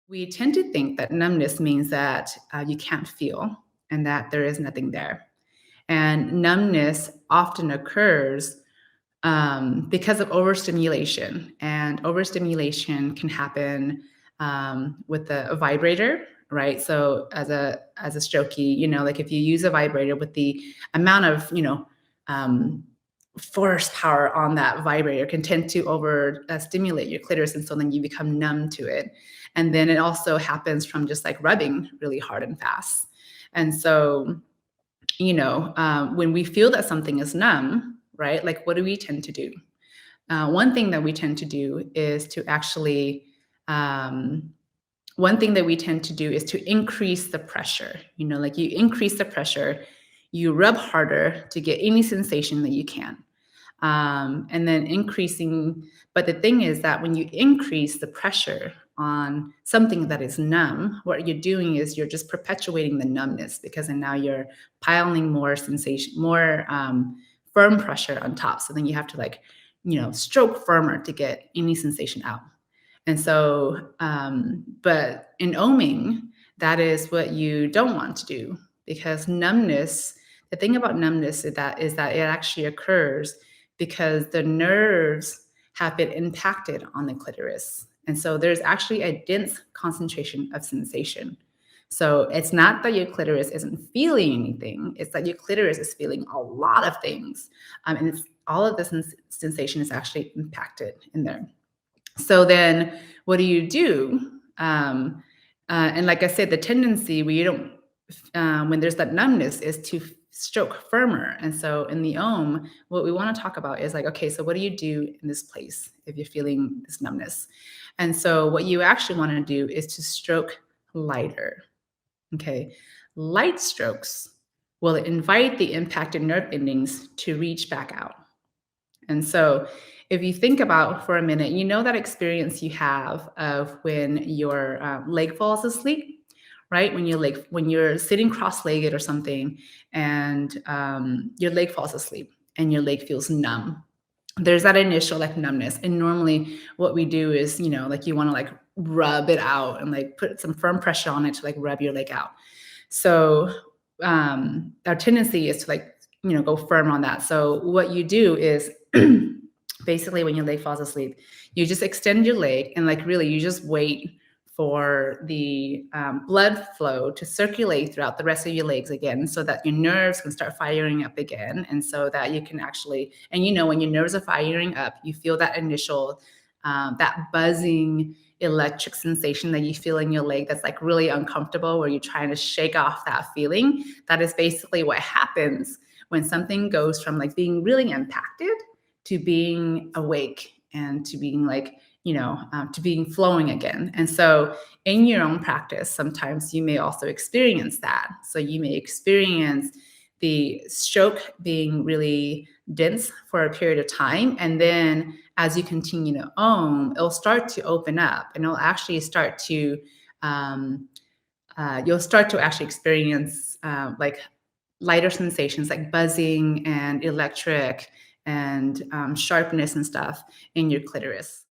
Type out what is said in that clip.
We tend to think that numbness means that you can't feel and that there is nothing there. And numbness often occurs because of overstimulation, and overstimulation can happen with a vibrator, right? So as a strokey, like if you use a vibrator with the amount of um, force power on that vibrator can tend to over stimulate your clitoris, and so then you become numb to it. And then it also happens from just like rubbing really hard and fast. And so when we feel that something is numb, right? Like, what do we tend to do? One thing that we tend to do is to actually, um, one thing that we tend to do is to increase the pressure. Like you increase the pressure, you rub harder to get any sensation that you can. And then increasing. But the thing is that when you increase the pressure on something that is numb, what you're doing is you're just perpetuating the numbness, because then now you're piling more sensation, more firm pressure on top. So then you have to stroke firmer to get any sensation out. And so, but in oming, that is what you don't want to do, because numbness, the thing about numbness is that it actually occurs because the nerves have been impacted on the clitoris. And so there's actually a dense concentration of sensation. So it's not that your clitoris isn't feeling anything, it's that your clitoris is feeling a lot of things. And it's all of the sensation is actually impacted in there. So then what do you do? And like I said, the tendency when there's that numbness is to stroke firmer. And so in the ohm, what we want to talk about is like, okay, so what do you do in this place if you're feeling this numbness? And so what you actually want to do is to stroke lighter. Okay. Light strokes will invite the impacted nerve endings to reach back out. And so if you think about for a minute, that experience you have of when your leg falls asleep, right? When you're sitting cross-legged or something, and your leg falls asleep and your leg feels numb. There's that initial numbness. And normally what we do is, you want to rub it out and put some firm pressure on it to rub your leg out. So our tendency is to go firm on that. So what you do is basically when your leg falls asleep, you just extend your leg and really you just wait for the blood flow to circulate throughout the rest of your legs again, so that your nerves can start firing up again. And so that you can actually, and when your nerves are firing up, you feel that initial, that buzzing electric sensation that you feel in your leg that's really uncomfortable, where you're trying to shake off that feeling. That is basically what happens when something goes from being really impacted to being awake and to being to being flowing again. And so in your own practice, sometimes you may also experience that. So you may experience the stroke being really dense for a period of time. And then as you continue to ohm, it'll start to open up, and it'll actually start to, you'll start to actually experience lighter sensations like buzzing and electric and sharpness and stuff in your clitoris.